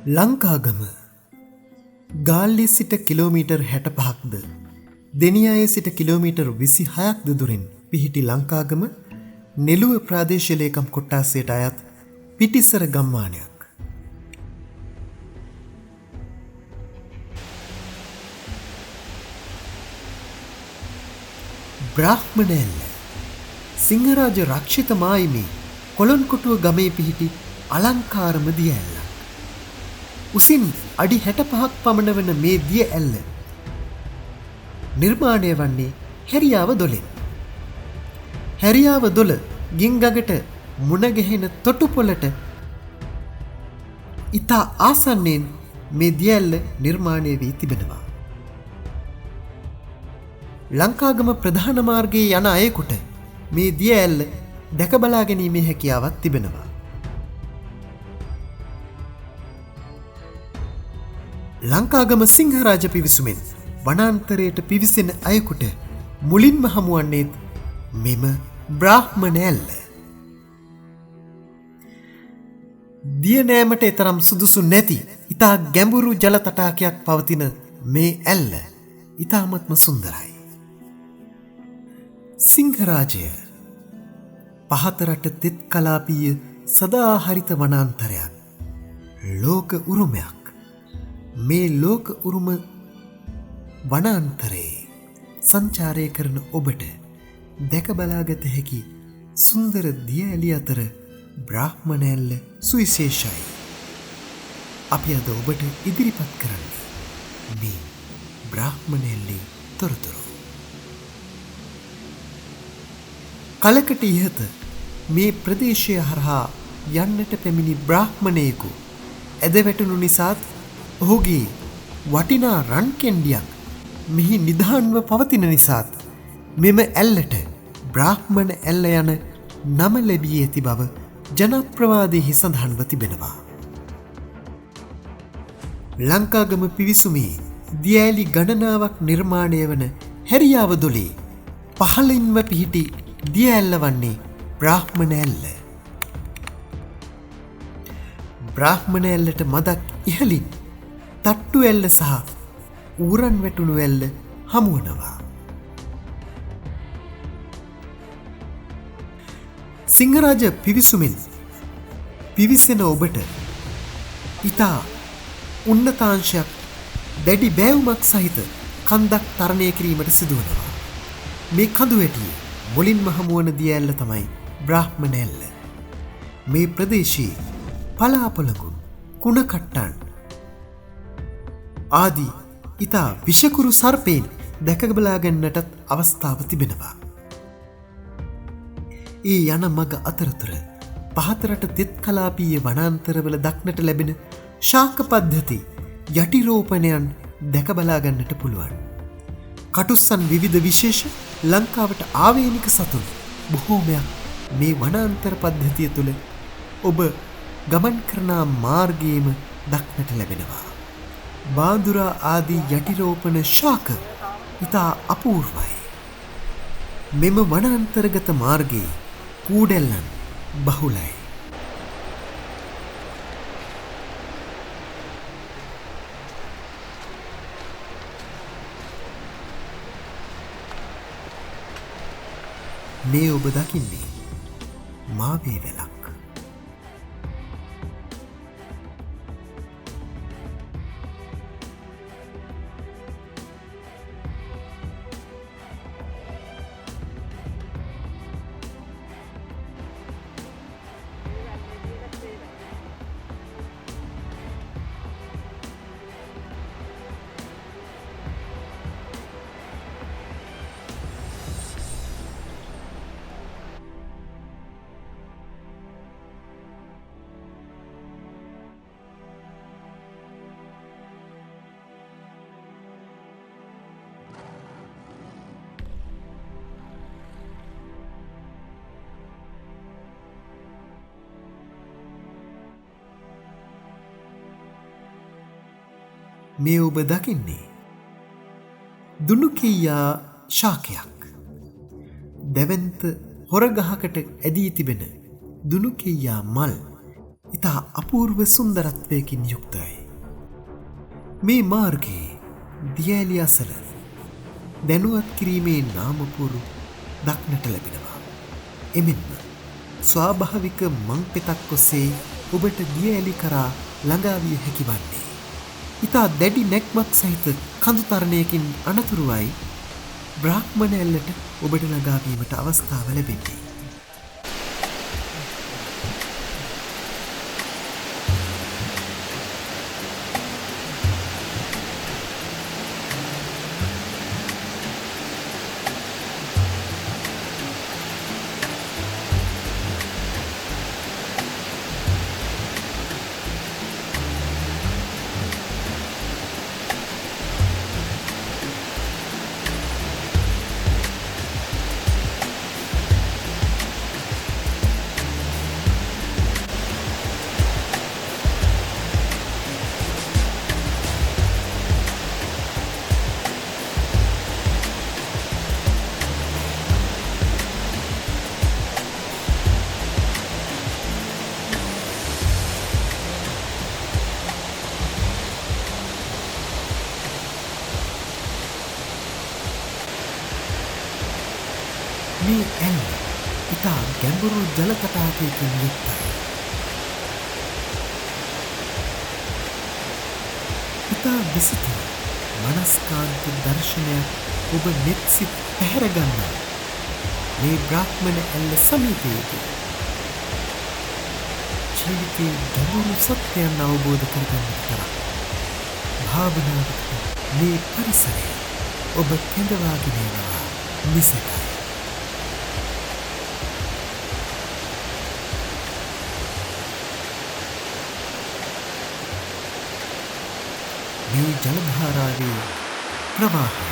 ලංකාගම ගාල්ලි සිට කිලෝමීටර් 65ක්ද දෙනියායේ සිට කිලෝමීටර් 26ක්ද දුරින් පිහිටි ලංකාගම නෙළුව ප්‍රාදේශීය ලේකම් කොට්ටාසයට අයත් පිටිසර ගම්මානයක්. බ්‍රාහ්මණැල්ල සිංහරාජ රක්ෂිත මායිමේ කොළොන්කොටුව ගමේ පිහිටි අලංකාරම දිය ඇල්ලක්. උසින් අඩි 65ක් පමණ වන මේ දිය ඇල්ල නිර්මාණය වන්නේ හැරියාව දොලෙන්. හැරියාව දොල ගින්ගගට මුණගැහෙන තොටුපොළට ඉතා ආසන්නයෙන් මේ දිය ඇල්ල නිර්මාණය වී තිබෙනවා. ලංකාගම ප්‍රධාන මාර්ගයේ යන අයෙකුට මේ දිය ඇල්ල දැක බලා ගැනීමේ හැකියාවක් තිබෙනවා. ලංකාගම සිංහරාජ පිවිසුමෙන් වනාන්තරයට පිවිසෙන අයෙකුට මුලින්ම හමුවන්නේත් මෙම බ්‍රාහ්මණ ඇල්ල. දිය නෑමට එතරම් සුදුසු නැති ඉතා ගැඹුරු ජල තටාකයක් පවතින මේ ඇල්ල ඉතාමත්ම සුන්දරයි. සිංහරාජය පහතරට තෙත් කලාපීය සදාහරිත වනාන්තරයක්, ලෝක උරුමයක්. මේ ලෝක උරුම වනාන්තරයේ සංචාරය කරන ඔබට දැක බලාගත හැකි සුන්දර දිය ඇලි අතර බ්‍රාහ්මණ ඇල්ල සුවිශේෂයි. අපි අද ඔබට ඉදිරිපත් කරන්නේ මේ බ්‍රාහ්මණ ඇල්ලේ තොරතුරු. කලකට ඉහත මේ ප්‍රදේශය හරහා යන්නට පැමිණි බ්‍රාහ්මණයෙකු ඇද වැටුණු නිසාත් ඔහුගේ වටිනා රන් කෙන්ඩියක් මෙහි නිධාන්ව පවතින නිසාත් මෙම ඇල්ලට බ්‍රාහ්මණ ඇල්ල යන නම ලැබී ඇති බව ජනප්‍රවාදයෙහි සඳහන්ව තිබෙනවා. ලංකාගම පිවිසුමේ දියඇලි ගණනාවක් නිර්මාණය වන හැරියාව දොලේ පහළින්ම පිහිටි දිය ඇල්ල වන්නේ බ්‍රාහ්මණ ඇල්ල. බ්‍රාහ්මණ ඇල්ලට මදක් ඉහලින් තට්ටු ඇල්ල සහ ඌරන් වැටුණු ඇල්ල හමුවනවා. සිංහරාජ පිවිසුමින් පිවිසෙන ඔබට ඉතා උන්නතාංශයක් දැඩි බෑවුමක් සහිත කන්දක් තරණය කිරීමට සිදුවනවා. මේ කඳු වැටියේ මුලින්ම හමුවන දිය ඇල්ල තමයි බ්‍රාහ්මණ ඇල්ල. මේ ප්‍රදේශයේ පලාපොළඟුන්, කුණකට්ටන් ආදී ඉතා විෂකුරු සර්පයෙන් දැකබලාගන්නටත් අවස්ථාව තිබෙනවා. ඒ යන මග අතරතුර පහතරට තෙත් කලාපීය වනාන්තරවල දක්නට ලැබෙන ශාක පද්ධති යටිරෝපණයන් දැකබලාගන්නට පුළුවන්. කටුස්සන් විවිධ විශේෂ ලංකාවට ආවේනික සතුන් බොහෝමයක් මේ වනාන්තර පද්ධතිය තුළ ඔබ ගමන් කරනා මාර්ගයේම දක්නට ලැබෙනවා. බාඳුරා ආදී යටිරෝපණ ශාක ඉතා අපූර්වයි. මෙම වනාන්තරගත මාර්ගයේ කූඩැල්ලන් බහුලයි. මේ ඔබ දකින්නේ මාවේ වැලක්. මේ ඔබ දකින්නේ දුනුකීයා ශාකයක්. දැවන්ත හොරගහකට ඇදී තිබෙන දුනුකීයා මල් ඉතා අපූර්ව සුන්දරත්වයකින් යුක්තයි. මේ මාර්ගයේ දියඇලි අසල දැනුවත් කිරීමේ නාමපුරු දක්නට ලැබෙනවා. එමෙන්ම ස්වාභාවික මං පෙතක් ඔස්සේ ඔබට දියඇලි කරා ළඟාවිය හැකි වන්නේ. ඉතා දැඩි නැක්මක් සහිත කඳුතරණයකින් අනතුරුවයි බ්‍රාහ්මණ ඇල්ලට ඔබට ළඟාවීමට අවස්ථාව ලැබෙන්නේ. මේ ඇල්ල ඉතා ගැඹුරු ජල තටාකයකින් යුක්තයි. ඉතා විසිතුරු මනස්කාන්ත දර්ශනයක් ඔබ නෙත්සිත් පැහැරගන්නා මේ බ්‍රාහ්මණ ඇල්ල සමීපයේදී ජීවිතයේ ගැඹුරු සත්‍යයන් අවබෝධ කරගන්නට තරම් භාවනාවකට මේ පරිසරය ඔබ කැඳවාගෙන යනවා මිසකයි. මේ ජලධාරාවේ ප්‍රවාහය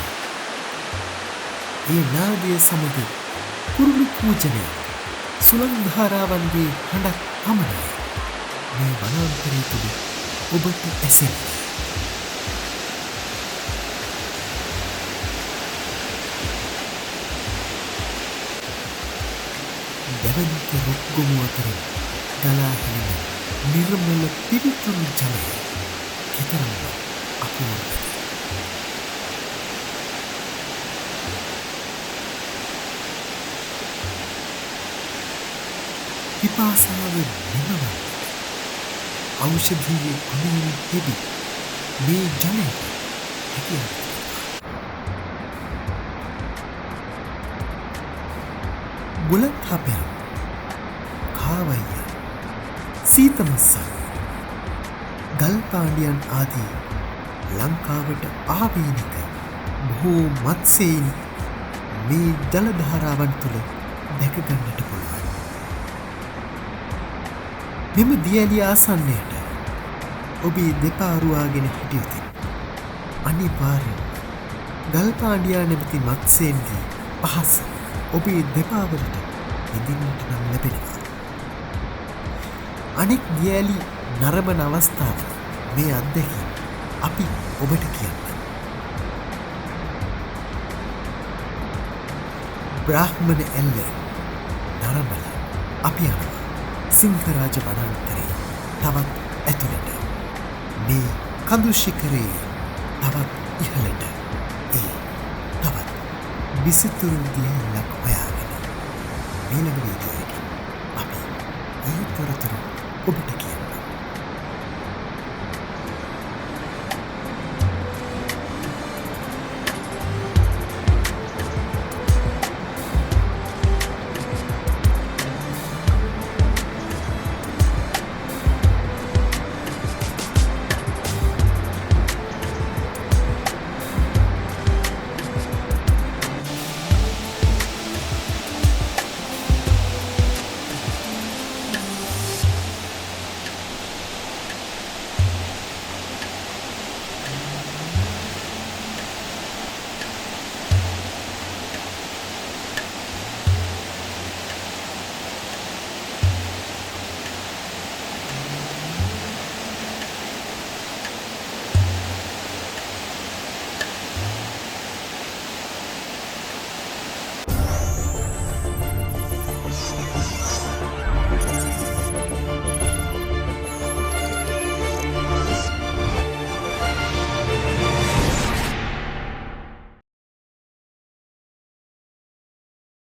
ඒ නාදය සමග කුරුළු පූජනය සුළං ධාරාවන්ගේ හඬක් පමණයි මේ වනාන්තරයේ තුල ඔබට ඇසෙන්නේ. දැවන්ත රුක්ගොමු අතරින් ගලා හැලෙන නිර්මල පිවිතුරු ජලය කෙතරම්ද අපූර්වද. පිපාසාව නිමවන්න ඖෂධීය ගුණයෙන් හෙබි මේ ජලයට හැකියාව බුලත් හපයන් කාවයිය සීතමස්සන් ගල්පාඩියන් ආදී ලංකාවට ආවේනික බොහෝ මත්සයෙන් මේ ජලධාරාවන් තුළ දැකගන්නට පුළුවන්. මෙම දියඇලි ආසන්නයට ඔබේ දෙපා රුවාගෙන හිටියොතින් අනිවාර්යෙන්ම ගල්පාඩියා නැමැති මත්සයෙන්ගේ පහස ඔබේ දෙපාවලට විඳින්නට නම් ලැබෙනවා. අනෙක් දියඇලි නරඹන අවස්ථාව මේ අත්දැකීම අපි ඔබට කියන්න. බ්‍රාහ්මණ ඇල්ල නරඹල අපි යනවා සිංහරාජ වනාන්තරයේ තවත් ඇතුළට. මේ කඳු ශිඛරයේ තවත් ඉහළට ඒ තවත් විසිතුරු දියඇල්ලක් හොයාගෙන ඊළඟ වීඩියෝයකින් අපි ඒ තොරතුරු ඔබට කියන්න.